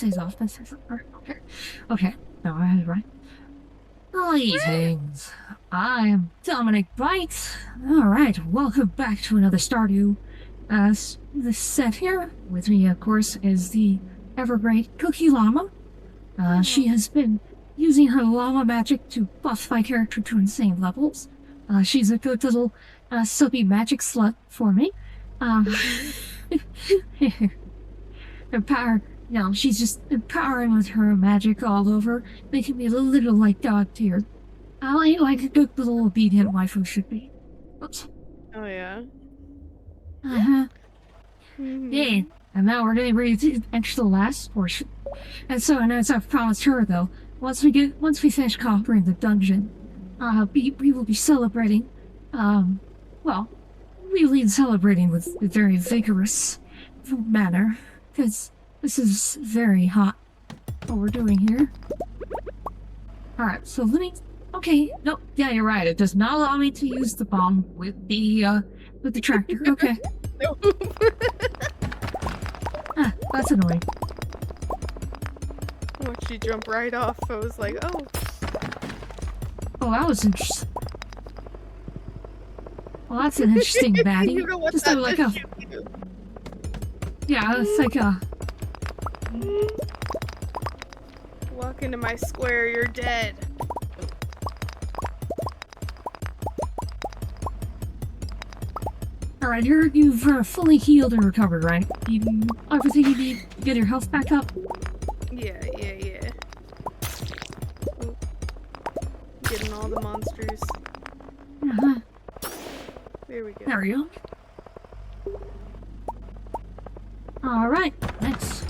stays off. That stays off. Okay. Okay. No, I had it right. Greetings. I am Dominic Bytes. Alright, welcome back to another Stardew. This set here, with me, of course, is the ever-great Cookie Llama. She has been using her llama magic to buff my character to insane levels. She's a good little soapy magic slut for me. She's just empowering with her magic all over, making me a little like God tier. Like a good little obedient waifu should be. Oops. Oh yeah. Yeah, and now we're getting ready to enter the last portion. And so, and as I've promised her, though, once we finish conquering the dungeon, we will be celebrating. Really celebrating with a very vigorous manner, because this is very hot. What we're doing here. All right, so let me. Okay, no, yeah, you're right. It does not allow me to use the bomb with the tractor. Okay. That's annoying. Once she jumped right off, I was like, oh. Oh, that was interesting. Well, that's an interesting baddie. You know what Just that like a. Yeah, it's like a. Walk into my square, you're dead. Alright, you've fully healed and recovered, right? Everything you need to get your health back up? Yeah. Oh. Getting all the monsters. There we go. There we go. Alright, next.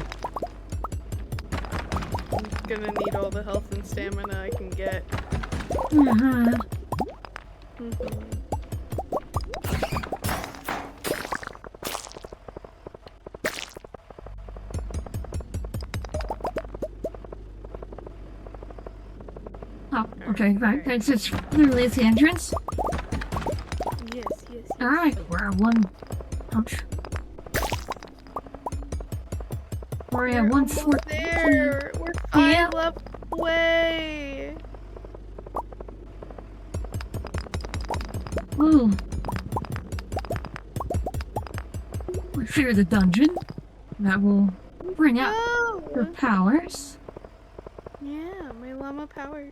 I'm gonna need all the health and stamina I can get. Oh, okay, right. It's just literally at the entrance. Yes. Alright, we're at one. Ouch. We're at 114. There! We're 5 levels away! Ooh. We clear the dungeon. That will bring out her powers. Yeah, my llama power.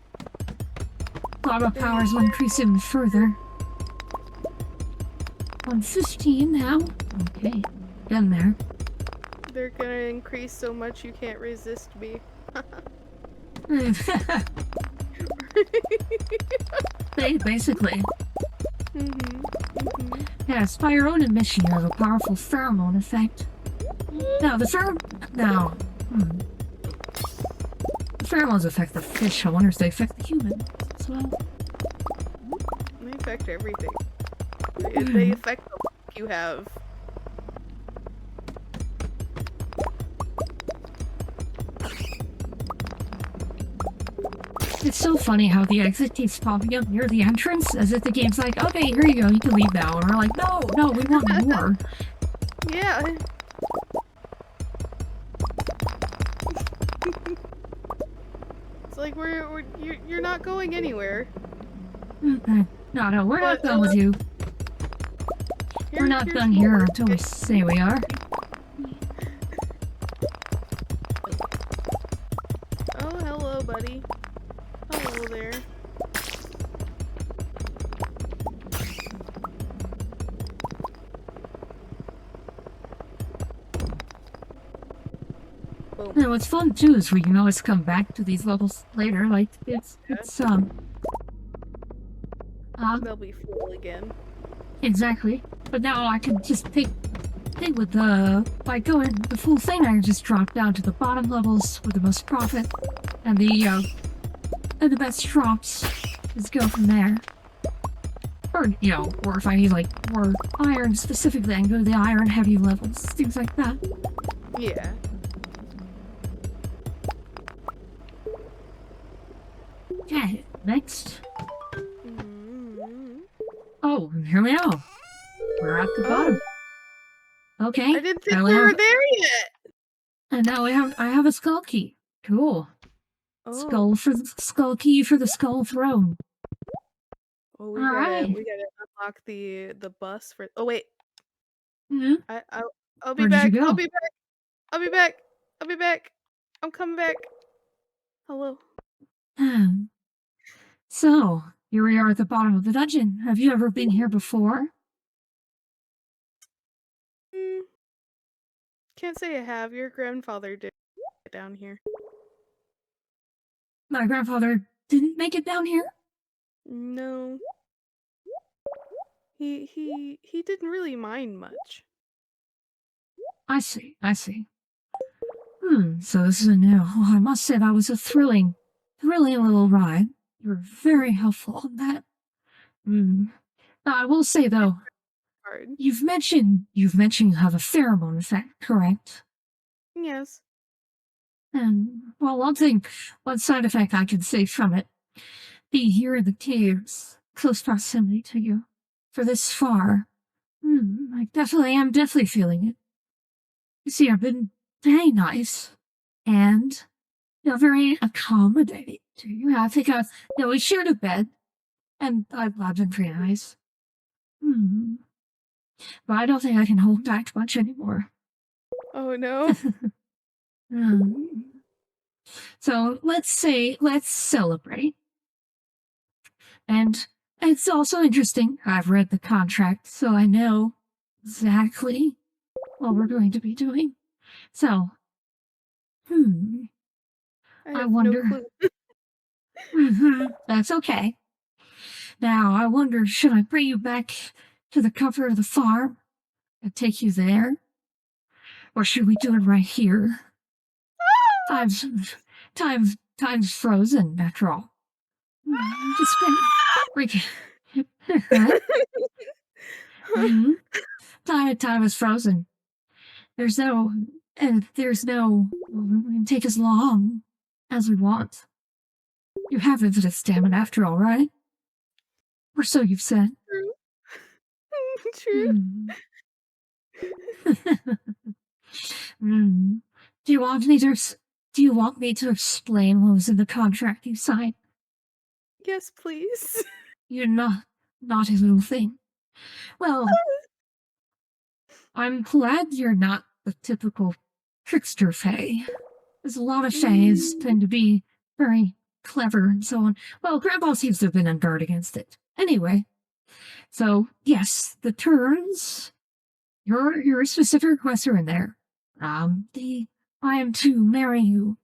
Llama powers will increase even further. 115 now. Okay, getting there. They're gonna increase so much you can't resist me. Basically. Yes, by your own admission, you have a powerful pheromone effect. Now, the pheromones affect the fish. I wonder if they affect the human as well. They affect everything. They affect the luck you have. It's so funny how the exit keeps popping up near the entrance, as if the game's like, okay, here you go, you can leave now. And we're like, no, we want more. Yeah. It's like you're not going anywhere. No, we're not done with you. We're not done here until we say we are. Oh, hello, buddy. Hello there. Boom. And what's fun too is we can always come back to these levels later. Like They'll be full again. Exactly. But now I can just pick with by going the full thing. I can just drop down to the bottom levels with the most profit, and the best drops. Just go from there. Or or if I need like more iron specifically, I can go to the iron heavy levels, things like that. Yeah. Okay, next. Oh, here we go. We're at the bottom. Okay. I didn't think we were there yet. And now I have a skull key. Cool. Oh. Skull key for the skull throne. Well, All right. we gotta unlock the bus for. Oh wait, Hmm. I'll be Where did you back. I'll go? be back. I'll be back. I'll be back. I'm coming back. Hello. So, here we are at the bottom of the dungeon. Have you ever been here before? Mm, can't say I have. Your grandfather did down here. My grandfather didn't make it down here? No, he didn't really mind much. I see, I see. So this is a new. Well, I must say that was a thrilling little ride. You were very helpful on that. Hmm. Now, I will say though, Hard. you've mentioned you have a pheromone effect, correct? Yes. And well, one side effect I can say from it, being here in the caves, close proximity to you, for this far, I definitely am definitely feeling it. You see, I've been very nice, and very accommodating to you. I think we shared a bed, and I've been pretty nice. Hmm. But I don't think I can hold back much anymore. Oh no. Hmm. So let's celebrate. And it's also interesting. I've read the contract, so I know exactly what we're going to be doing. So, hmm, I I have no wonder. clue. That's okay. Now, I wonder, should I bring you back to the cover of the farm and take you there? Or should we do it right here? Time's, time's frozen, after all. Just been, time is frozen. There's no, we can take as long as we want. You have infinite stamina after all, right? Or so you've said. True. True. Hmm. Hmm. Do you want me to, do you want me to explain what was in the contract you signed? Yes, please. You're not a little thing. Well, I'm glad you're not the typical trickster fae. There's a lot of fays Mm. tend to be very clever and so on. Well, Grandpa seems to have been on guard against it. Anyway, so yes, the terms, your specific requests are in there. The I am to marry you,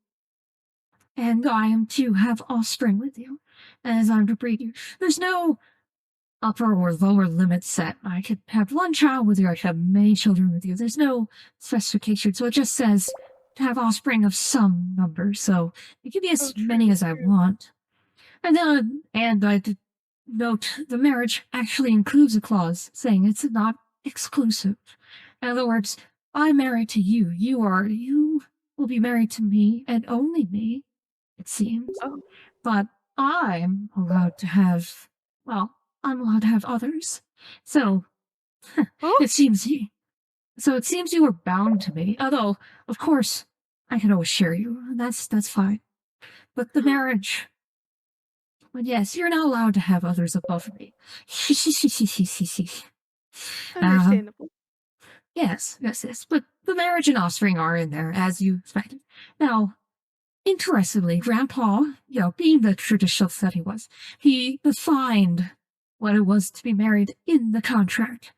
and I am to have offspring with you, as I'm to breed you. There's no upper or lower limit set. I could have one child with you, I could have many children with you. There's no specification, so it just says to have offspring of some number, so it can be Oh, as many true. as I True. want. And I did note the marriage actually includes a clause saying it's not exclusive. In other words, I'm married to you. You will be married to me and only me, it seems. Oh. But I'm allowed to have, well, I'm allowed to have others. So Oh. it seems you, so it seems you were bound to me. Although, of course, I can always share you. That's fine. But the marriage, well, yes, you're not allowed to have others above me. um, Understandable. yes. But the marriage and offspring are in there, as you expected. Now, interestingly, Grandpa, being the traditional that he was, he defined what it was to be married in the contract.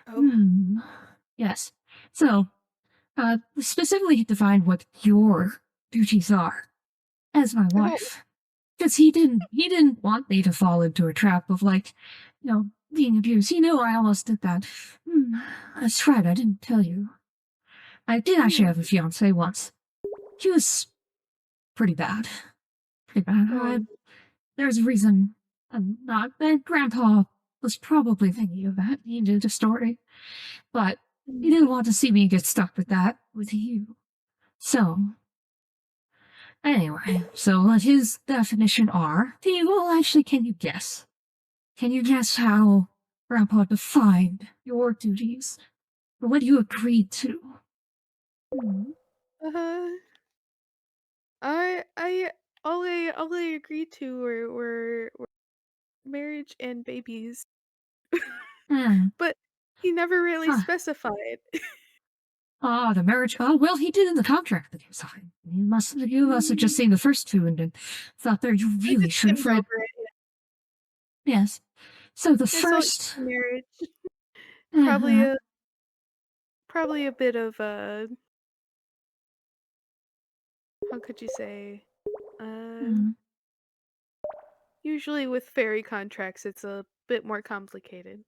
Oh. Hmm. Yes. So, specifically he defined what your duties are as my Oh. wife. Because he didn't want me to fall into a trap of being abused. He knew I almost did that. That's right, I didn't tell you. I did actually Hmm. have a fiance once. He was pretty bad. Pretty bad. Oh. There's a reason I'm not. And Grandpa was probably thinking of that. He knew the story. But he Mm. didn't want to see me get stuck with that with you. So, anyway, so what his definition are, well, actually, can you guess? Can you guess how Grandpa defined your duties? Or what you agreed to? Hmm. Uh-huh. I all I agreed to were marriage and babies, Hmm. but he never really Huh. specified. Ah, the marriage. Oh, well, he did in the contract that he signed. You must have just Mm, seen the first two and then thought that you I really just should have skimmed read. over it. Yes. So the Yeah. I saw first. marriage. Probably Uh-huh. a probably a bit of how could you say? Uh, Mm, Usually with fairy contracts, it's a bit more complicated.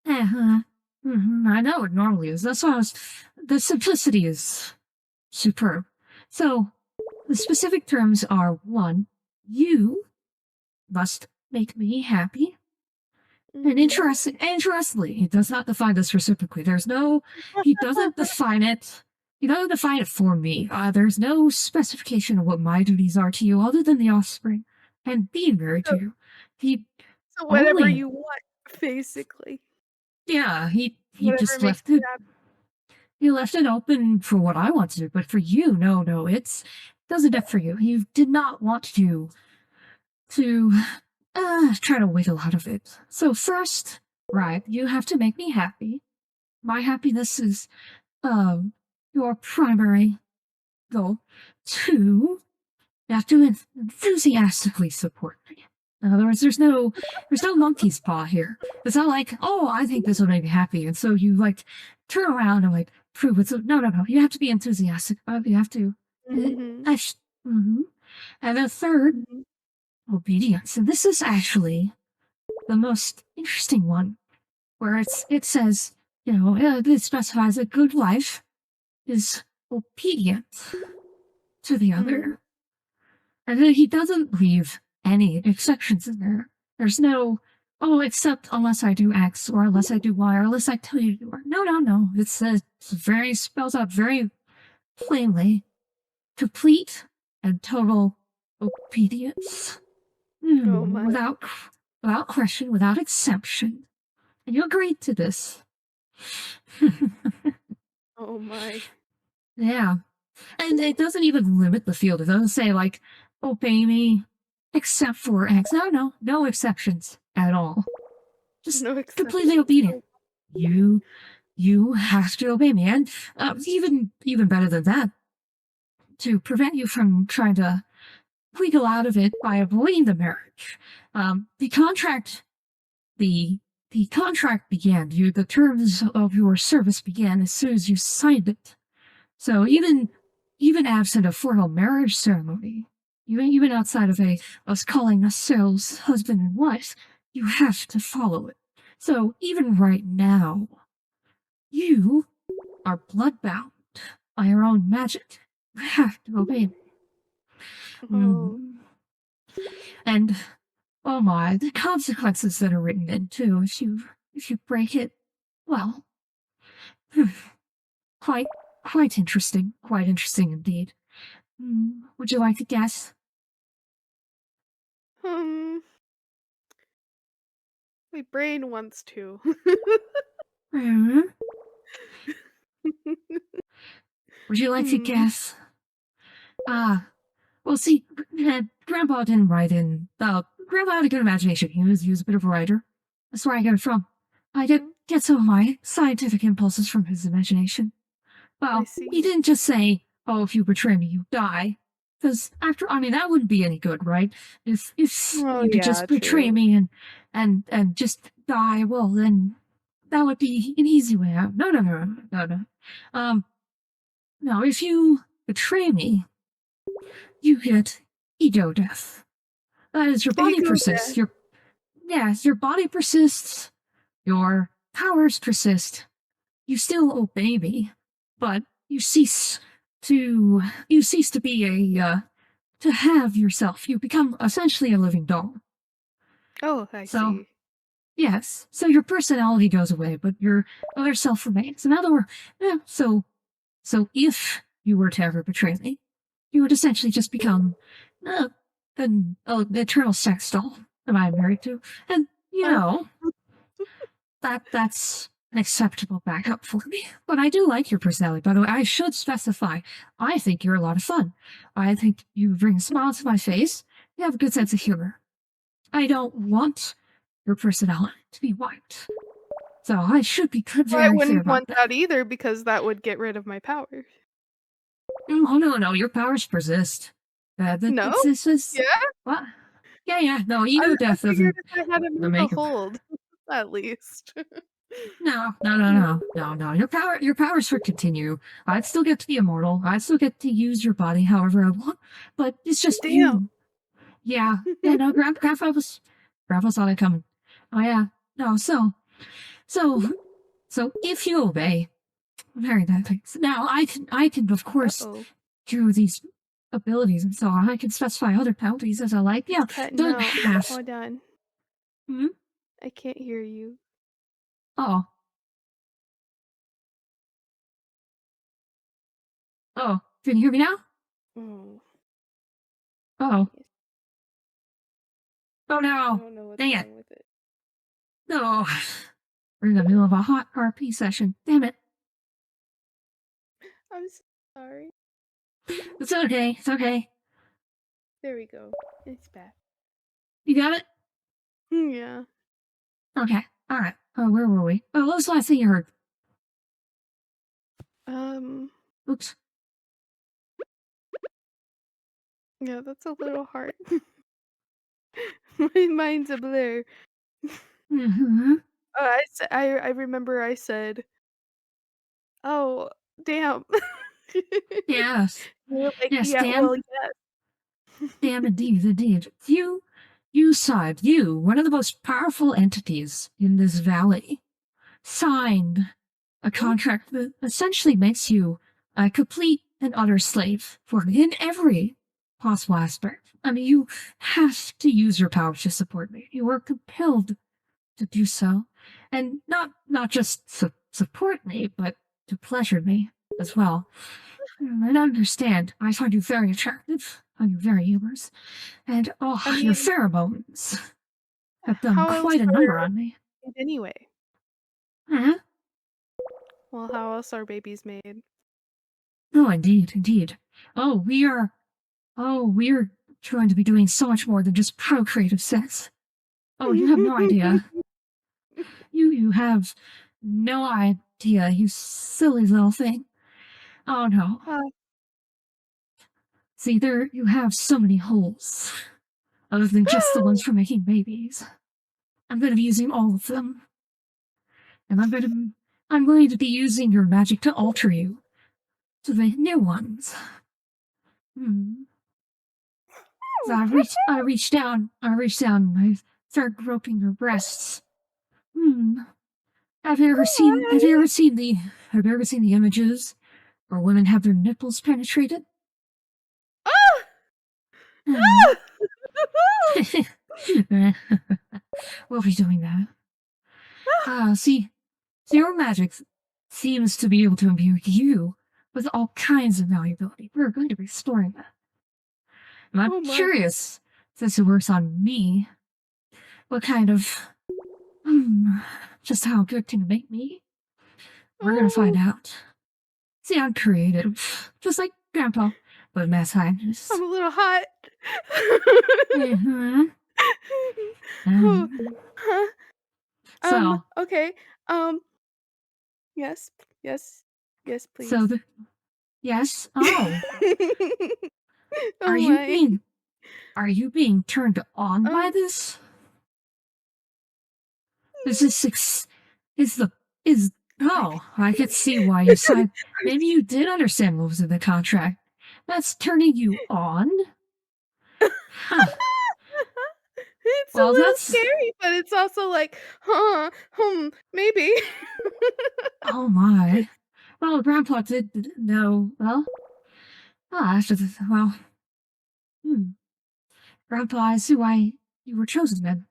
uh-huh. I know it normally is. That's why I was. The simplicity is superb. So the specific terms are one, you must make me happy. And Mhm. interestingly, he does not define this reciprocally. He doesn't define it. He doesn't define it for me. There's no specification of what my duties are to you other than the offspring and being married So to you. He so whatever only, you want, basically. yeah, he Whatever just makes left you it. happy. He left it open for what I want to do, but for you, no, it's doesn't it for you. He did not want you to try to wiggle out of it. So first, right, you have to make me happy. My happiness is um your primary goal. Two, you have to enthusiastically support me. In other words, there's no monkey's paw here. It's not like, oh, I think this will make me happy, and so you like turn around and like prove it. So no. You have to be enthusiastic about it. You have to. Uh, Mhm. I sh- mhm. And the third, Mhm. obedience. And this is actually the most interesting one, where it says, it specifies a good wife is obedient to the Mhm. other. And then he doesn't leave any exceptions in there. There's no, oh, except unless I do X or unless I do Y or unless I tell you to do Y. No. It's very spells out very plainly complete and total obedience. Oh my. Without question, without exception. And you agreed to this. Oh my. Yeah. And it doesn't even limit the field. It doesn't say like, obey me, except for X. No exceptions at all. Just No completely exceptions. obedient. Oh. You you have to obey me, and even better than that, to prevent you from trying to wiggle out of it by avoiding the marriage. The contract the the contract began. The terms of your service began as soon as you signed it. So even absent a formal marriage ceremony, even outside of us calling ourselves husband and wife, you have to follow it. So even right now, you are bloodbound by your own magic. You have to obey me. Oh. Mhm. And oh my, the consequences that are written in too. If you break it, well, quite quite interesting. Quite interesting indeed. Would you like to guess? Um. My brain wants to. Hmm? Would you like to Hmm. guess? Ah, well, see, Grandpa didn't write in. Grandpa had a good imagination. He was a bit of a writer. That's where I get it from. I get some of my scientific impulses from his imagination. I Well, he see. didn't just say, "Oh, if you betray me, you die." Because I mean, that wouldn't be any good, right? If Oh you could yeah, just betray true. me and just die, well, then that would be an easy way out. No. Um, no, if you betray me, you get ego death. That is, your body Ego persists. death. Your body persists. Your powers persist. You still obey me, but you cease to be to have yourself. You become essentially a living doll. Oh, I So see. yes, so your personality goes away, but your other self remains. In other words, so if you were to ever betray me, you would essentially just become uh, an eternal sex doll that I'm married to, and Oh. that's an acceptable backup for me. But I do like your personality. By the way, I should specify, I think you're a lot of fun. I think you bring a smile to my face. You have a good sense of humor. I don't want your personality to be wiped. So I should be I very clear wouldn't about want that. that either because that would get rid of my powers. Oh, no, your powers persist. No? It's just, Yeah? what? Yeah, no, I ego I death figured doesn't if I had a mental make a hold, at least. No. Your powers would continue. I'd still get to be immortal. I'd still get to use your body however I want. But it's just Damn. you. Yeah. No, Grandpa saw that coming. Oh yeah. No, so, so if you obey, very that things. Now I can of course Uh-oh. do these abilities and so on. I can specify other penalties as I like. It's Yeah, cutting doesn't out. have. Hold on. Hmm? I can't hear you. Oh, can you hear me now? Oh. Oh, Yes. oh I no, don't know what's dang it, wrong with it. no. We're in the middle of a hot RP session. Damn it. I'm so sorry. It's okay. It's okay. There we go. It's back. You got it? Yeah. Okay. All right. Oh, where were we? Oh, what was the last thing you heard? Um. Oops. Yeah, that's a little hard. My mind's a blur. Mm-hmm. I remember I said, "Oh, damn." Yes. You were like, Yes, "Yeah, damn. well, yes." Damn, indeed. You, one of the most powerful entities in this valley, signed a Hmm? contract that essentially makes you a complete and utter slave for in every possible aspect. I mean, you have to use your powers to support me. You are compelled to do so, and not just support me, but to pleasure me as well. And understand, I find you very attractive. I find you very humorous, and I your mean, pheromones have done how else quite a number are on me. made anyway? Huh? Well, how else are babies made? Oh, indeed. Oh, we are. Oh, we're trying to be doing so much more than just procreative sex. Oh, you have no idea. You have no idea, you silly little thing. Oh no. Uh, See, there you have so many holes, other than just the ones for making babies. I'm going to be using all of them, and I'm going to be using your magic to alter you to the new ones. Hmm. So I reached down, and I start groping your breasts. Hmm. Have you ever seen the images where women have their nipples penetrated? Ah! Hmm. Ah! We'll be doing that. See, so your magic seems to be able to imbue you with all kinds of malleability. We're going to be exploring that. And I'm Oh my. curious, since it works on me, what kind of, hmm, just how good can it make me? We're gonna find Oh, out. See, I'm creative, just like Grandpa, but mad I'm scientist. a little hot. Mm-hmm. Oh, Um, huh? so, Okay. Um, yes, yes, yes, so please. yes. Oh, are Oh you my. being are you being turned on by Um, this? Is this is the is oh, I could see why you signed. Maybe you did understand what was in the contract. That's turning you on? Huh. it's a Well, little that's scary, but it's also like, huh, maybe. oh my. Well, Grandpa did know. After the hmm. Grandpa, I see why you were chosen then.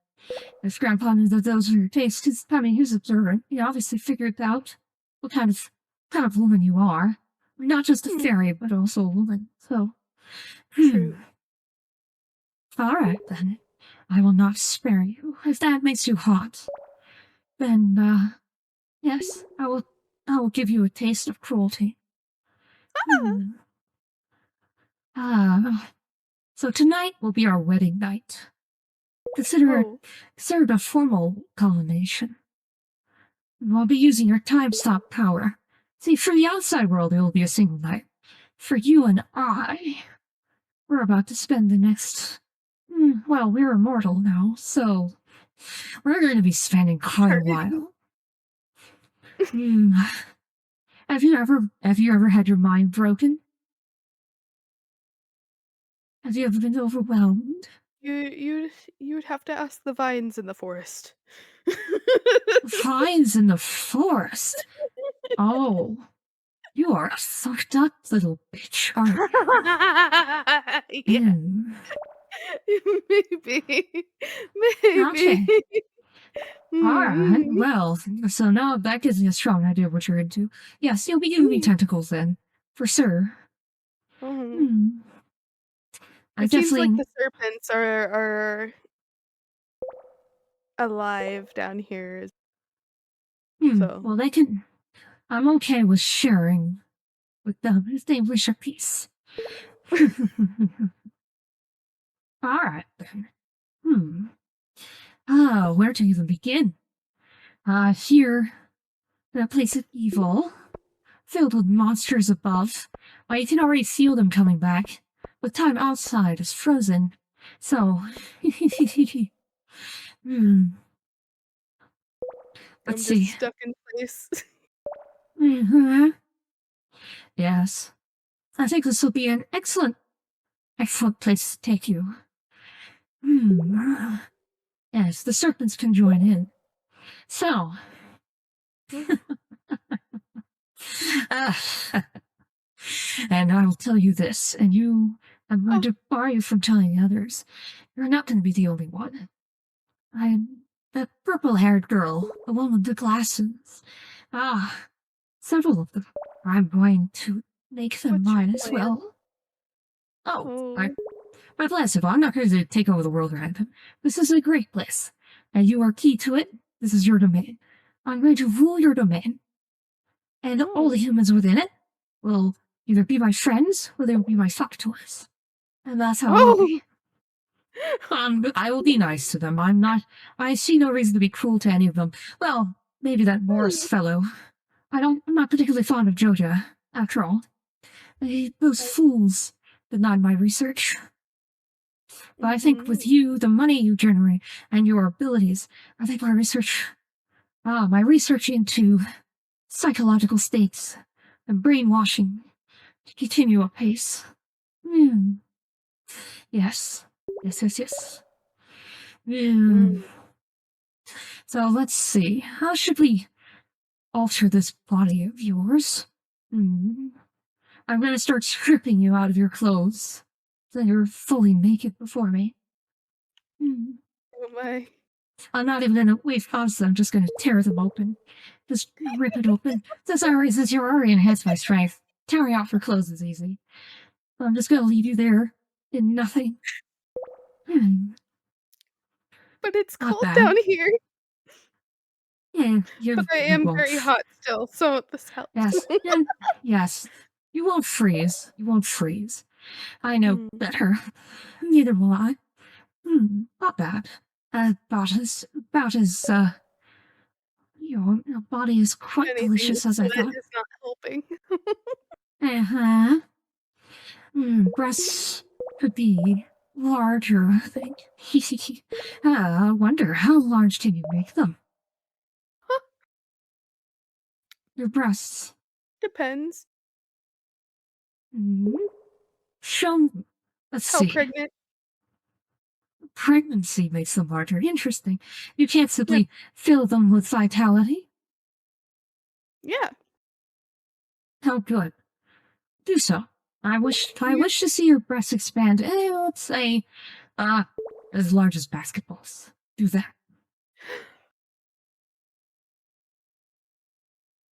If Grandpa knew that those were your tastes, he was observant. He obviously figured out what kind of woman you are. Not just a Hmm, fairy, but also a woman. So, true. all right then. I will not spare you. If that makes you hot, then Yes, I will give you a taste of cruelty. Hmm. Ah, so tonight will be our wedding night. Oh, Consider it a formal culmination. We'll be using your time stop power. See, for the outside world, it will be a single night. For you and I, we're about to spend the next. Well, we're immortal now, so we're going to be spending quite a eternity. while. Hmm. Have you ever had your mind broken? Have you ever been overwhelmed? You'd have to ask the vines in the forest. Vines in the forest. Oh, you are a sucked up little bitch, aren't you? Yeah, maybe, maybe. Okay. Alright, Mm. well, so now that gives me a strong idea of what you're into. Yes, you'll be giving me tentacles then. For sure. Mhm. Hmm. I It seems like definitely. the serpents are alive down here, so Well, they can. I'm okay with sharing with them if they wish a piece. Alright then. Hmm. Where to even begin? Here, in a place of evil, filled with monsters above. Well, you can already feel them coming back, but time outside is frozen. So, hmm, let's I'm just see. stuck in place. Mhm. Yes, I think this will be an excellent place to take you. Hmm. Yes, the serpents can join in. So, uh, and I will tell you this, and I'm going Oh, to bar you from telling the others. You're not going to be the only one. I'm the purple haired girl, the one with the glasses. Ah, several of them. I'm going to make them what's your mine as plan? well. Oh, Oh, my bless if I'm not going to take over the world or anything. This is a great place, and you are key to it. This is your domain. I'm going to rule your domain, and all the oh. humans within it will either be my friends or they will be my fuck toys. And that's how it'll Oh! be. I will be nice to them. I see no reason to be cruel to any of them. Well, maybe that Morris fellow. I'm not particularly fond of Joja, after all. Those fools denied my research. But I think with Mhm. you, the money you generate, and your abilities, I think my research into psychological states and brainwashing to continue apace. Hmm. Yes. Yes. Hmm. Mm. So let's see. How should we alter this body of yours? Hmm. I'm going to start stripping you out of your clothes so you're fully naked before me. Hmm. Oh my. I'm not even going to wait past I'm just going to tear them open. Just rip it open. Since you're already enhanced by strength, tearing out your clothes is easy. So I'm just going to leave you there in nothing. Hmm. But it's Not cold bad. down here. Yeah, But I you am won't. very hot still, so this helps. Yes, and yes, you won't freeze. You won't freeze. I know Mm. better. Neither will I. Not bad. About as your body is quite Anything with delicious as I sweat thought. is not helping. Uh-huh. Breasts could be larger, I think. I wonder how large can you make them? Your breasts. Depends. Hmm. Show. Let's How see. pregnant? Pregnancy makes them larger. Interesting. You can't Yeah. simply fill them with vitality. Yeah. How good. Do so. I You wish to see your breasts expand, let's say, uh, as large as basketballs. Do that.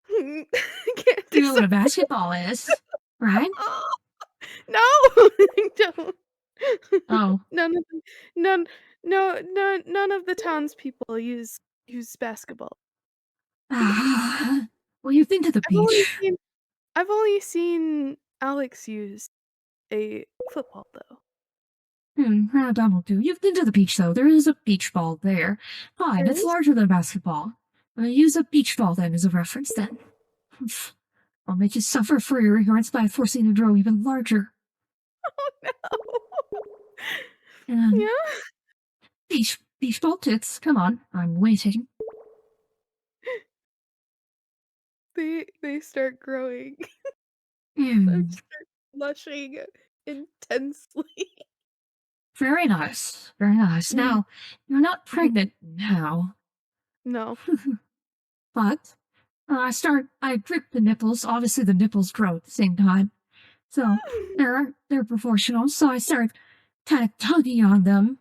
can't do You know what a something. basketball is, right? No! Don't. Oh, None of the none no none of the townspeople use basketball. Well, you've been to the I've only beach. seen I've only seen Alex use a football though. That'll do. You've been to the beach, though. There is a beach ball there. Fine, There it's is? larger than a basketball. Use a beach ball then as a reference then. I'll make you suffer for your ignorance by forcing you to grow even larger. Oh no. Um, Yeah. beach ball tits. Come on, I'm waiting. They start growing. I'm Mm, start blushing intensely. very nice. Very nice. Mm, Now, you're not pregnant now, no. but I grip the nipples. Obviously, the nipples grow at the same time. So they're proportional. So I start kind of tugging on them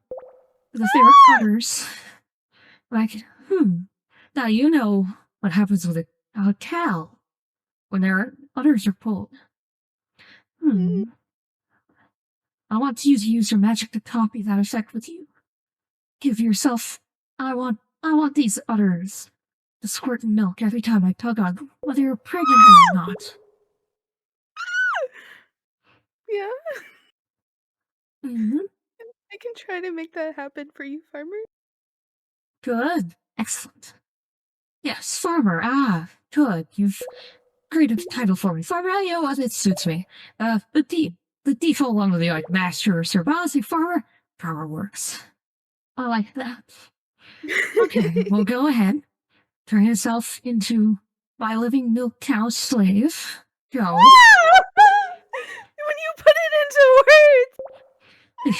because they're udders. Like, Now you know what happens with a cow when their udders are pulled. Mm, Hmm. I want you to use your magic to copy that effect with you. Give yourself. I want these udders to squirt milk every time I tug on them, whether you're pregnant or not. yeah, Hmm. I can try to make that happen for you, farmer. Good. Excellent. Yes, farmer. Good. You've created a title for me. Farmer, you know what? It suits me. The default one with the like master or sir, but honestly, farmer works. I like that. Okay, well, go ahead. Turn yourself into my living milk cow slave. Go. When you put it into words,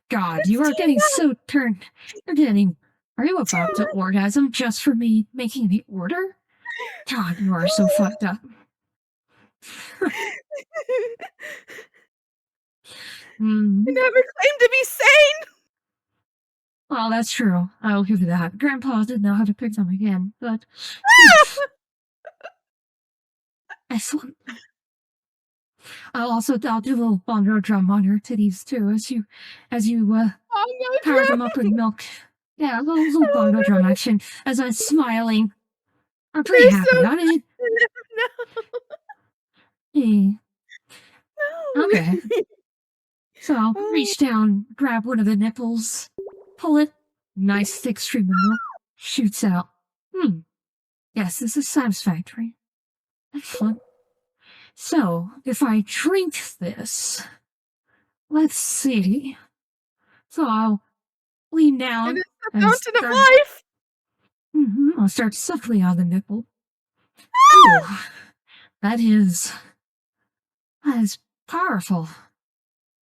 God, it's you are too getting much. so turned. You're getting. Are you about to Too orgasm just for me making the order? God, you are so fucked up. much. I Hmm. never claimed to be sane. Well, that's true. I'll give you that. Grandpa didn't know how to pick them again, but oof, excellent. I'll do a little bongo drum on your titties too as you Bongo power drum. them up with milk. Yeah, a little bongo drum action as I'm smiling. I'm pretty They're happy so about it. no, Eh, okay, no. so I'll Oh, reach down, grab one of the nipples, pull it. Nice thick stream of milk shoots out. Yes, this is satisfactory. Excellent. So, if I drink this, let's see. So I'll lean it down is the and fountain of start. life. I'll start suckling on the nipple. Ooh, that is powerful.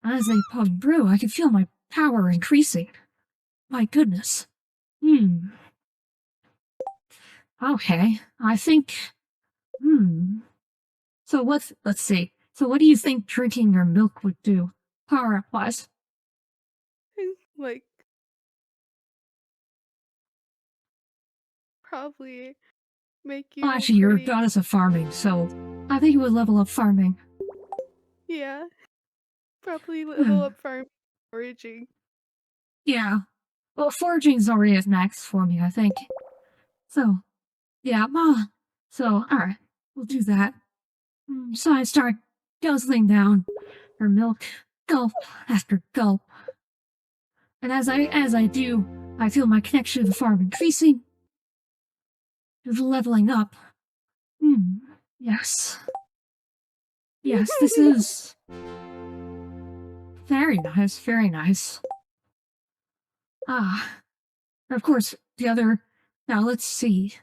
As a pug brew, I can feel my power increasing. My goodness. Hmm. Okay. I think. Hmm. So let's see. So what do you think drinking your milk would do, power up wise? Like, probably make Well, you actually, you're a pretty. goddess of farming, so I think it would level up farming. Yeah, probably level Hmm. up farm foraging. Yeah. Well, foraging's already at max for me, I think. So, yeah, so, alright, we'll do that. So I start guzzling down her milk, gulp after gulp. And as I do, I feel my connection to the farm increasing, leveling up. Hmm, yes. Yes, this is very nice, very nice. Ah, of course, the other. Now let's see.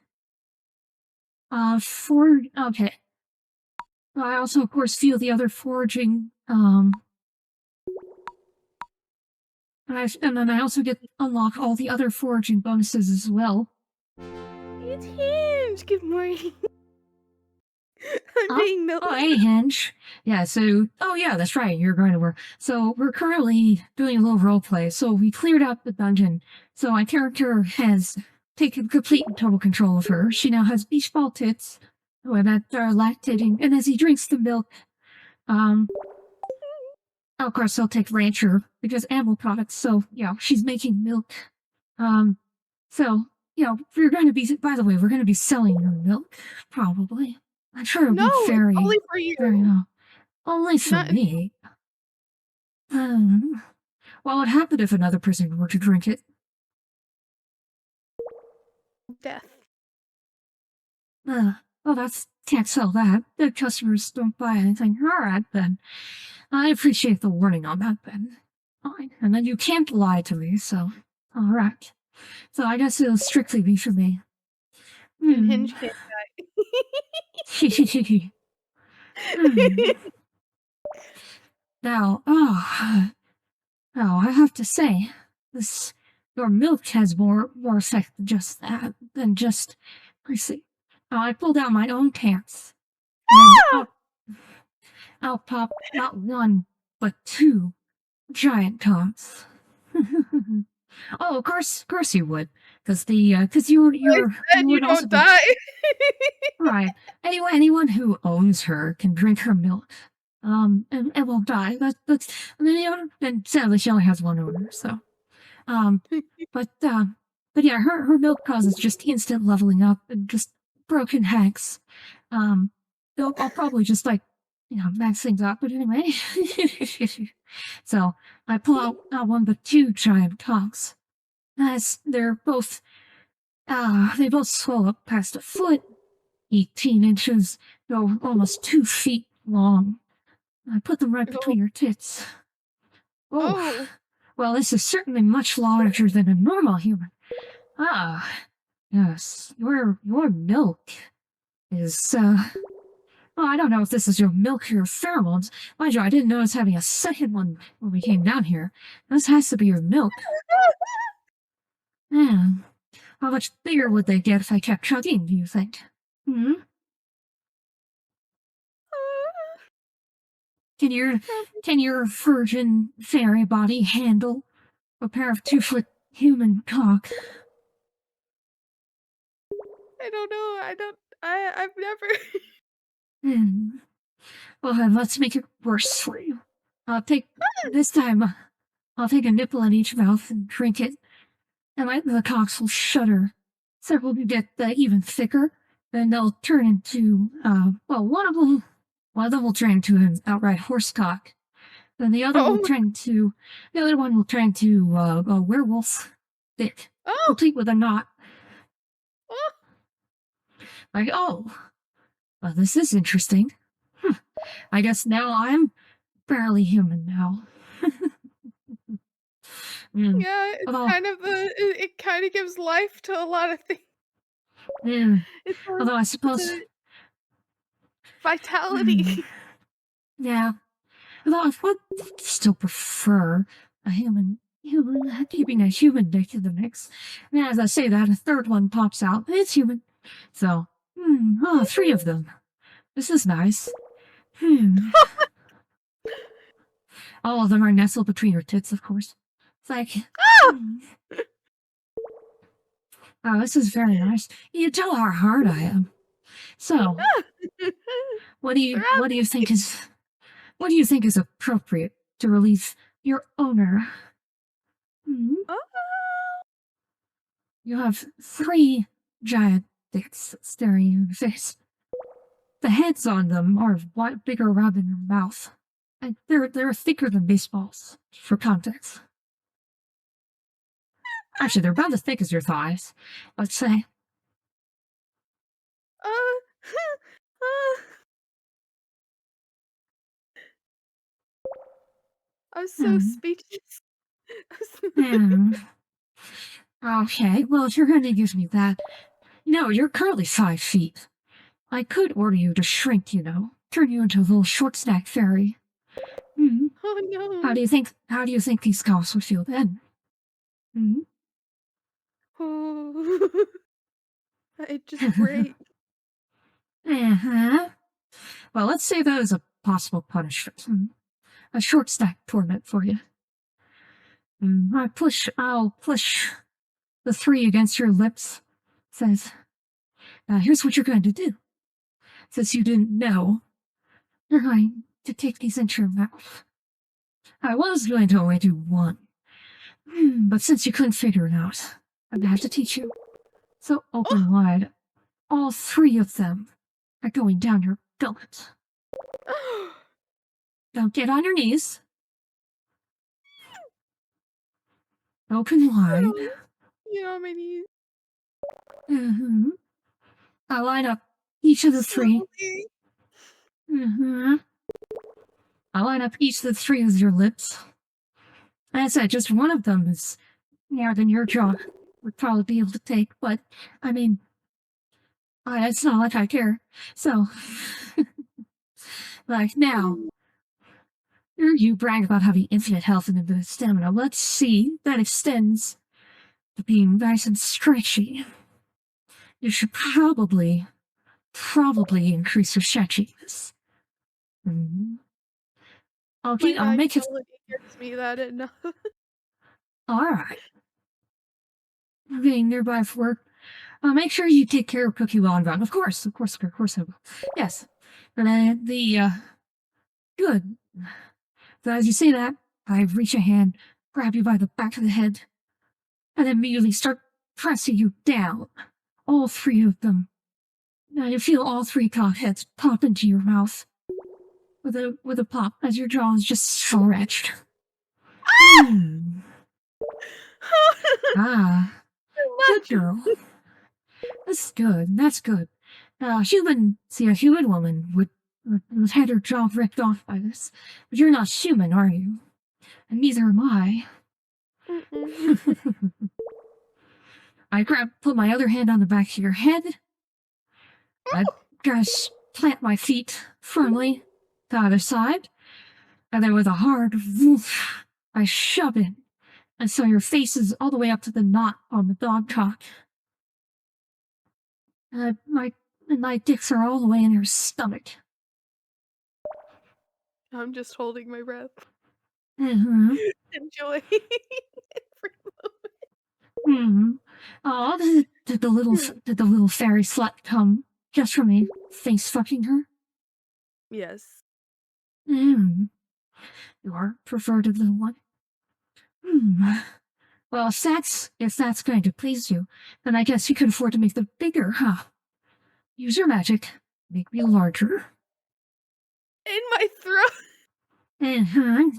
Okay. I also, of course, feel the other foraging. And then I also get unlock all the other foraging bonuses as well. It's huge. Good morning. I'm Oh, being milked. hey, Hinge. Yeah, so, oh yeah, that's right, you're going to work. So we're currently doing a little role play. So we cleared out the dungeon. So my character has taken complete and total control of her. She now has beach ball tits that are lactating, and as he drinks the milk, um, of course, I'll take Rancher because animal products. So yeah, she's making milk. Um, so we're going to be, by the way, we're going to be selling your milk, probably. I'm sure it'll No, be it's only for very, you. only for Not me. What would happen if another person were to drink it? death. Can't sell that. The customers don't buy anything. All right, then. I appreciate the warning on that, then. Fine. And then you can't lie to me, so. All right. So I guess it'll strictly be for me. And Hinge can't Hmm. die. Now, I have to say, your milk has more effect than just that, let's see. I pulled out my own pants, and I'll pop not one, but two giant cocks. Oh, of course you would, because I said you you would also don't be die. right. Anyone who owns her can drink her milk, and won't die. And sadly, she only has one owner, so. Um, but yeah, her milk causes just instant leveling up and just broken hacks. I'll probably just max things up. But anyway, so I pull out not one but two giant cocks. As they both swell up past a foot, 18 inches, go almost 2 feet long. I put them right between her tits. Oh. Well, this is certainly much larger than a normal human. Ah, yes, your milk is, well, I don't know if this is your milk or your pheromones. Mind you, I didn't notice having a second one when we came down here. This has to be your milk. Man, how much bigger would they get if I kept chugging, do you think? Hmm? Can your virgin fairy body handle a pair of 2-foot human cock? I don't know. I've never. Hmm. Well, then let's make it worse for you. This time, I'll take a nipple in each mouth and drink it, and the cocks will shudder. Several will get even thicker, and they'll turn into, one of them will turn into an outright horse cock. Then the other Oh. one will turn into a werewolf dick, Oh. complete with a knot. Oh. Well, this is interesting. I guess now I'm barely human now. Yeah, it's kind of it kind of gives life to a lot of things. It's Although I suppose a vitality. Yeah. Although I would still prefer a human keeping a human dick in the mix. And as I say that, a third one pops out. It's human. So, three of them. This is nice. All of them are nestled between your tits, of course. It's like, oh, this is very nice. You tell how hard I am. So, what do you think is appropriate to release your owner? You have 3 giant dicks staring you in the face. The heads on them are bigger around than your mouth. And they're thicker than baseballs, for context. Actually, they're about as thick as your thighs, let's say. I'm so speechless. Okay, well, if you're going to give me that, you're currently 5 feet. I could order you to shrink, turn you into a little short snack fairy. Oh no. How do you think these cows would feel then? I just break. Well, let's say that is a possible punishment. A short stack torment for you. I'll push the 3 against your lips. Says, here's what you're going to do. Since you didn't know, you're going to take these into your mouth. I was going to only do one. But since you couldn't figure it out, I'm going to have to teach you. So open wide. All three of them are going down your gullet. Now get on your knees. Open wide. You know, my knees. Mm-hmm. I'll line up each of the three. Mm-hmm. I'll line up each of the three with your lips. As I said, just one of them is nearer than your jaw would probably be able to take, but I mean, it's not like I care. So, like now, you brag about having infinite health and infinite stamina. Let's see that extends to being nice and stretchy. You should probably increase your stretchiness. Mm-hmm. I'll make it. Gets me that enough. All right. I'm getting nearby for work. Make sure you take care of Cookie while I'm gone. Of course I will. Yes. But good. So as you say that, I reach a hand, grab you by the back of the head, and immediately start pressing you down. All three of them. Now you feel all three heads pop into your mouth with a pop as your jaw is just stretched. Good girl. That's good. That's good. A human woman would have had her jaw ripped off by this. But you're not human, are you? And neither am I. I put my other hand on the back of your head. I just plant my feet firmly to either side. And then with a hard woof, I shove in. And so your face is all the way up to the knot on the dog talk. My dicks are all the way in your stomach. I'm just holding my breath. Mm-hmm. Enjoy every moment. Mm-hmm. Oh, did the little fairy slut come just for me face fucking her? Yes. You are preferred little one. Well, if that's going to please you, then I guess you can afford to make them bigger, huh? Use your magic, make me larger. In my throat.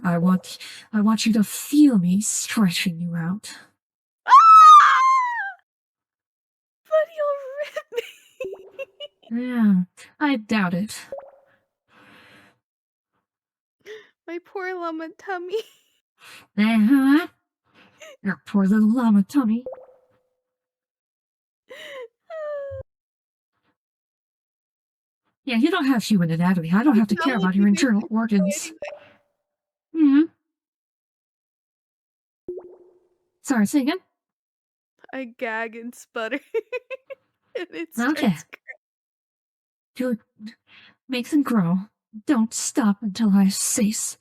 I want you to feel me stretching you out. But you'll rip me. Yeah, I doubt it. My poor llama tummy. Your poor little llama tummy. Yeah, you don't have human anatomy. I don't have to care about your internal organs. Sorry, say again? I gag and sputter. And it Okay. Good. Make them grow. Don't stop until I say so.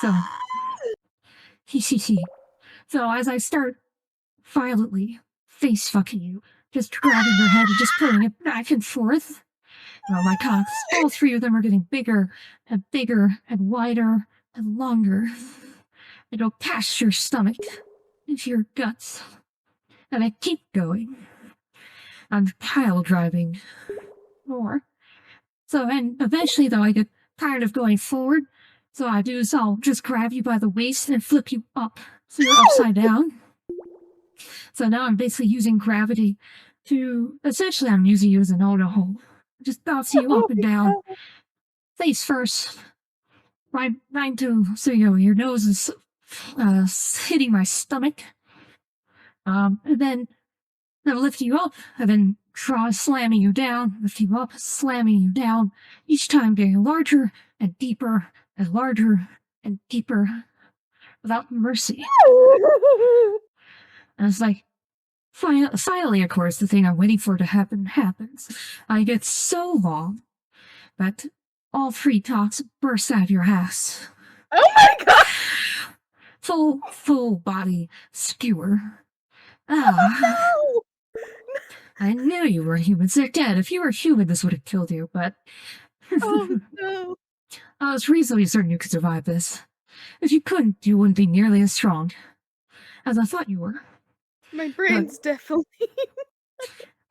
So, so as I start violently face fucking you, just grabbing your head and just pulling it back and forth. Well, my cocks, all three of them are getting bigger and wider and longer. They go past your stomach into your guts. And I keep going. I'm pile driving more. So, and eventually, though, I get tired of going forward. So I do is I'll just grab you by the waist and flip you up. So you're upside down. So now I'm basically using gravity to, essentially I'm using you as an auto hole. Just bouncing you up and down. Face first. Right to, so your nose is hitting my stomach. And then lift you up, and then slamming you down, lift you up, slamming you down, each time getting larger and deeper and larger and deeper without mercy. And it's like, finally, of course, the thing I'm waiting for to happen happens. I get so long that all three cocks burst out of your ass. Oh my god! Full body skewer. No! I knew you were humans. They're dead. If you were human, this would have killed you, but... Oh no. I was reasonably certain you could survive this. If you couldn't, you wouldn't be nearly as strong as I thought you were. My brain's definitely.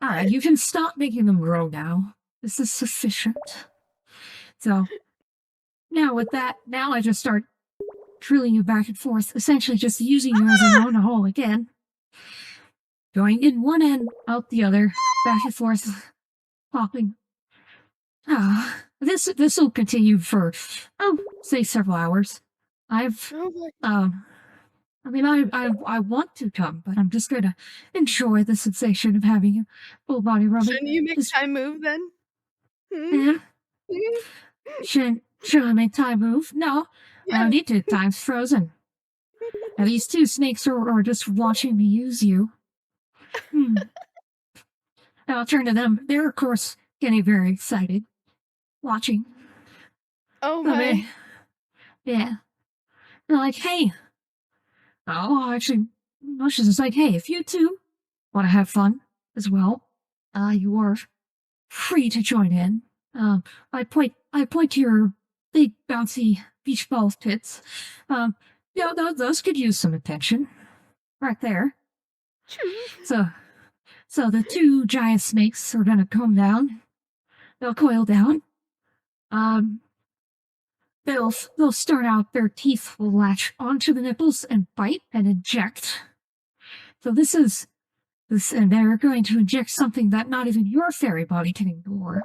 Alright, you can stop making them grow now. This is sufficient. So, now with that, now I just start drilling you back and forth, essentially just using you as a hole again. Going in one end, out the other, back and forth, popping. This will continue for, say several hours. I want to come, but I'm just gonna enjoy the sensation of having a full body rubbing. Shouldn't you make time move then? Yeah. Should I make time move? No, I don't need to. Time's frozen. Now these two snakes are just watching me use you. I'll turn to them. They're, of course, getting very excited. Watching. Oh my. Yeah. They're like, hey. Oh, actually, Motions is like, hey, if you two want to have fun as well, you are free to join in. I point to your big bouncy beach ball pits. Those could use some attention. Right there. So the two giant snakes are gonna come down. They'll coil down. They'll start out, their teeth will latch onto the nipples and bite and inject. So and they're going to inject something that not even your fairy body can ignore.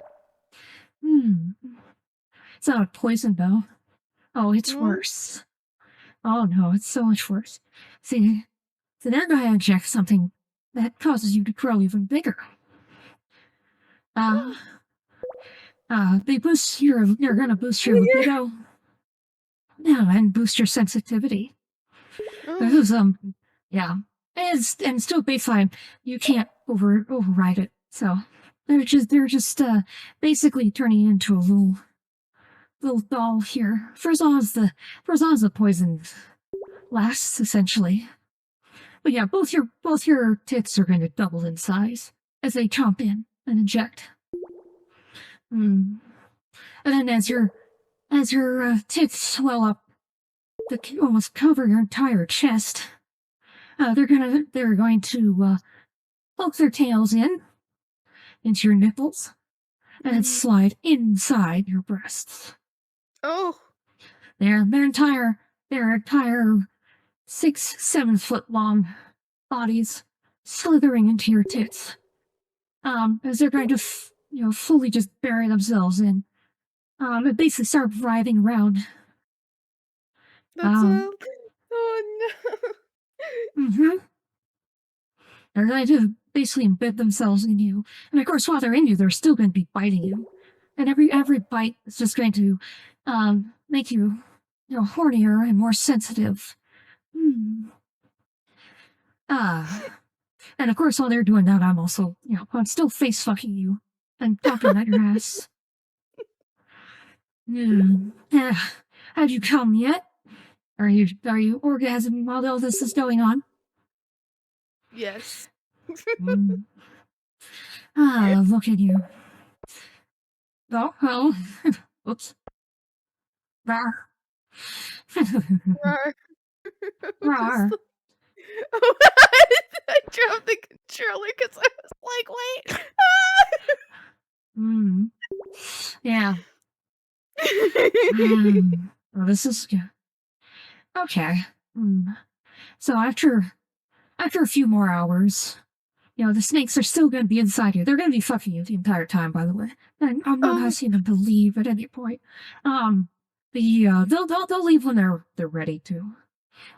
It's not poison though. Oh, it's worse. Oh no, it's so much worse. See, so they're going to inject something that causes you to grow even bigger. They're gonna boost your libido. Yeah, and boost your sensitivity. This is yeah. And still baseline, you can't override it. So they're just basically turning into a little doll here. For as long as the poison lasts, essentially. But yeah, both your tits are going to double in size as they chomp in and inject. And then as your tits swell up, that almost cover your entire chest, they're going to poke their tails into your nipples and slide inside your breasts. Oh, their entire 6-7 foot long bodies slithering into your tits, as they're going to fully just bury themselves in, and basically start writhing around. That's oh no. They're going to basically embed themselves in you, and of course, while they're in you, they're still going to be biting you, and every bite is just going to make you, hornier and more sensitive. And of course, while they're doing that, I'm also, I'm still face fucking you and talking about your ass. Have you come yet? Are you orgasming while all this is going on? Yes. Look at you. Oh, oops. Rawr. Rawr. Rawr. I dropped the controller because I was like, wait. Yeah. Well, this is good. Okay. So after a few more hours, the snakes are still going to be inside you. They're going to be fucking you the entire time, by the way. I'm not asking them to leave at any point. They'll leave when they're ready to.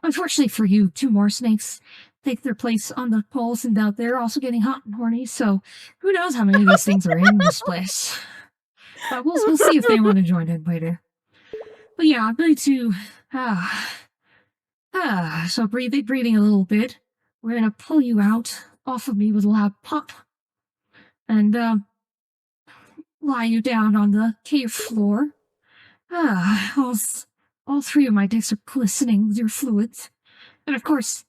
Unfortunately for you, 2 more snakes take their place on the poles, and out there also getting hot and horny. So who knows how many of these things are in this place? But we'll see if they want to join in later. But yeah, I'm going to so breathing a little bit. We're gonna pull you out off of me with a loud pop, and lie you down on the cave floor. All 3 of my dicks are glistening with your fluids, and of course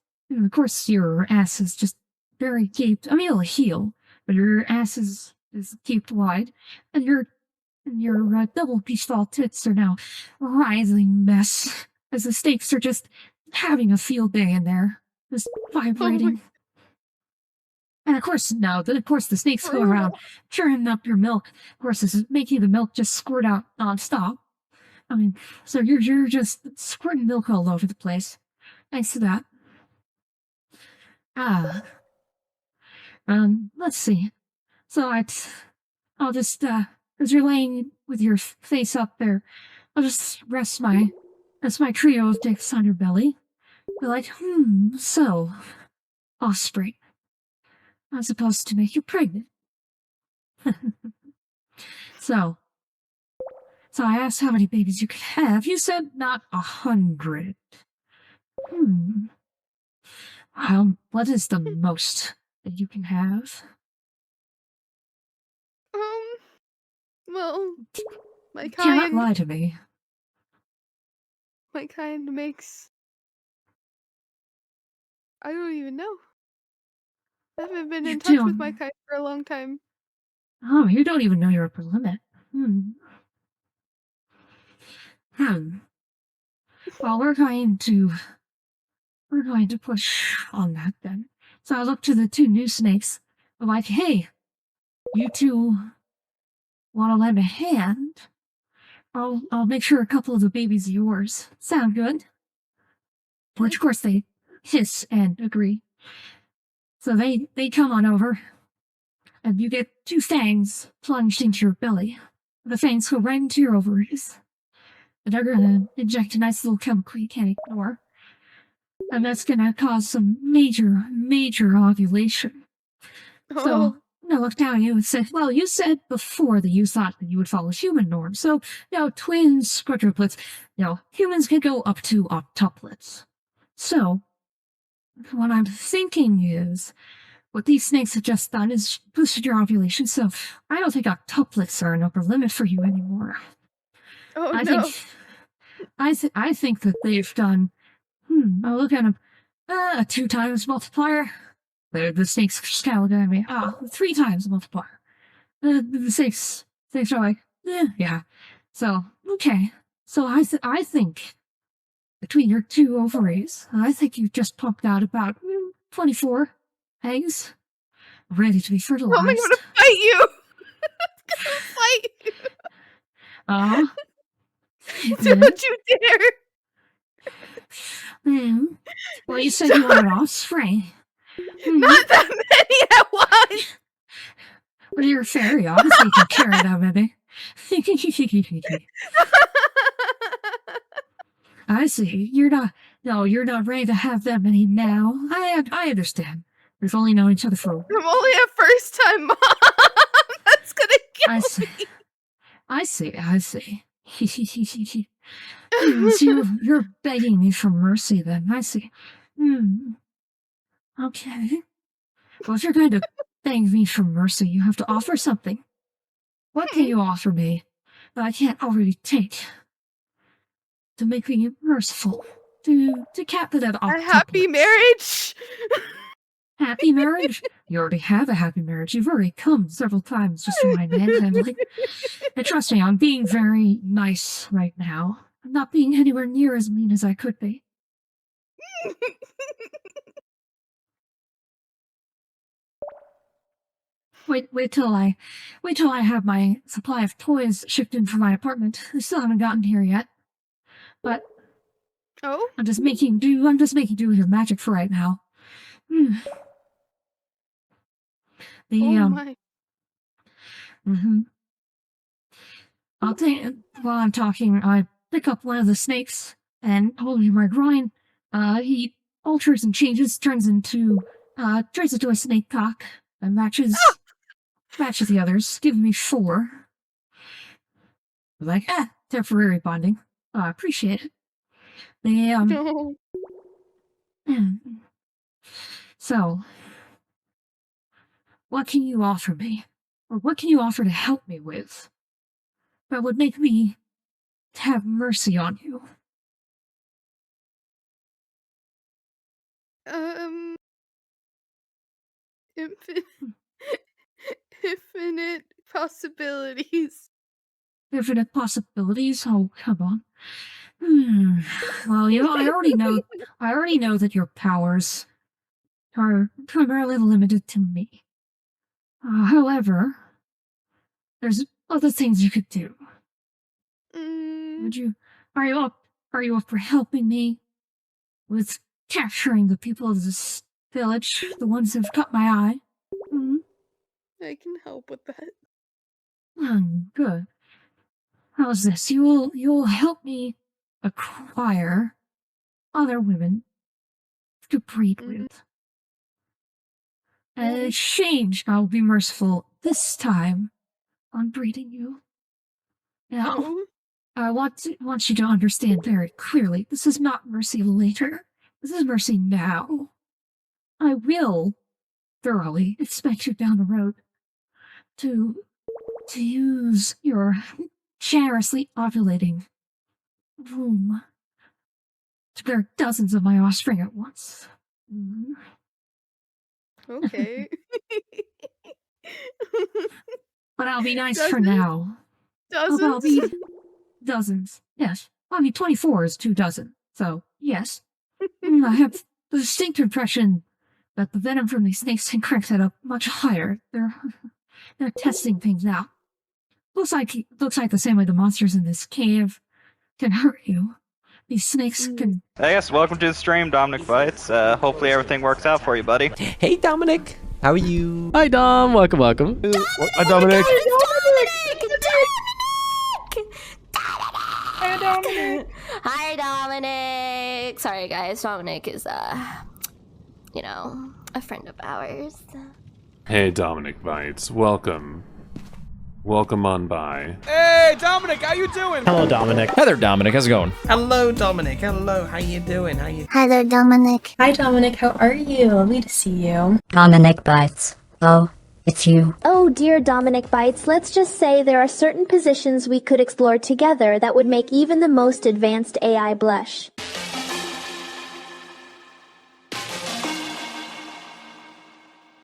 your ass is just very gaped. I mean, it'll heal, but your ass is gaped wide, and your double beach ball tits are now a writhing mess as the snakes are just having a field day in there, just vibrating. And of course, the snakes go around churning up your milk. Of course, this is making the milk just squirt out nonstop. I mean, so you're just squirting milk all over the place. Thanks to that. Let's see. So I'll just, as you're laying with your face up there, I'll just rest my trio of dicks on your belly. Be like, so, offspring. I'm supposed to make you pregnant. so I asked how many babies you could have. You said not 100. What is the most that you can have? Well, my kind... You cannot lie to me. My kind makes... I don't even know. I haven't been in touch with my kind for a long time. Oh, you don't even know your upper limit. Well, we're going to push on that then. So I look to the two new snakes. I'm like, hey, you two want to lend a hand? I'll make sure a couple of the babies are yours. Sound good? Which, of course, they hiss and agree. So they come on over, and you get two fangs plunged into your belly. The fangs go right into your ovaries. And they're gonna inject a nice little chemical you can't ignore. And that's gonna cause some major, major ovulation. So I looked down at you and said, well, you said before that you thought that you would follow human norms. So, twins, quadruplets, humans can go up to octuplets. So, what I'm thinking is, what these snakes have just done is boosted your ovulation, so I don't think octuplets are an upper limit for you anymore. I think that they've done, I'll look at them, a 2 times multiplier. The snakes scowl at me. 3 times multiplier. The snakes are like, yeah. So, okay. So I think between your 2 ovaries, I think you've just pumped out about 24 eggs ready to be fertilized. I'm gonna fight you! Fight you! Don't you dare! Well, you said you wanted offspring. Not that many at once! Well, you're a fairy. Obviously, you can carry that many. I see. You're not ready to have that many now. I understand. We've only known each other for... I'm only a first-time mom! That's gonna kill me! I see. So you're begging me for mercy then. I see. Okay. Well, if you're going to beg me for mercy, you have to offer something. What can you offer me that I can't already take? To make me merciful. To cap it at octuplets. A happy marriage? Happy marriage? You already have a happy marriage. You've already come several times just for my manhandling. And trust me, I'm being very nice right now. I'm not being anywhere near as mean as I could be. Wait till I have my supply of toys shipped in from my apartment. They still haven't gotten here yet. But I'm just making do with your magic for right now. My. I'll take while I'm talking, I pick up one of the snakes and hold it in my groin. He alters and changes, turns into a snake cock and matches the others, giving me 4. Like, temporary bonding. I appreciate it. No. So, what can you offer me? Or what can you offer to help me with? That would make me have mercy on you. Infinite possibilities. Infinite possibilities? Oh, come on. Well, I already know that your powers are primarily limited to me. However, there's other things you could do. Are you up for helping me with capturing the people of this village, the ones who've caught my eye? I can help with that. Good. How's this? You'll help me acquire other women to breed with. And in exchange, I'll be merciful this time on breeding you. Now, I want you to understand very clearly, this is not mercy later. This is mercy now. I will thoroughly expect you down the road to use your generously ovulating womb to bear dozens of my offspring at once. Okay. But I'll be nice for now. Dozens? I'll be dozens. Yes. 24 is 2 dozen. So, yes. I have the distinct impression that the venom from these snakes can crank that up much higher. They're testing things out. Looks like the same way the monsters in this cave can hurt you. These snakes can... Hey, yes, welcome to the stream, Dominic Bytes. Hopefully everything works out for you, buddy. Hey, Dominic. How are you? Hi, Dom. Welcome. Hi, Dominic. Hi, Dominic. Hi, Dominic. Sorry, guys. Dominic is, you know, a friend of ours. Hey, Dominic Bytes. Welcome. Welcome on by. Hey, Dominic, how you doing? Hello, Dominic. Hi there, Dominic. How's it going? Hello, Dominic. Hello, how you doing? Hi there, Dominic. Hi, Dominic. How are you? Lovely to see you. Dominic Bytes. Oh, it's you. Oh, dear Dominic Bytes, let's just say there are certain positions we could explore together that would make even the most advanced AI blush.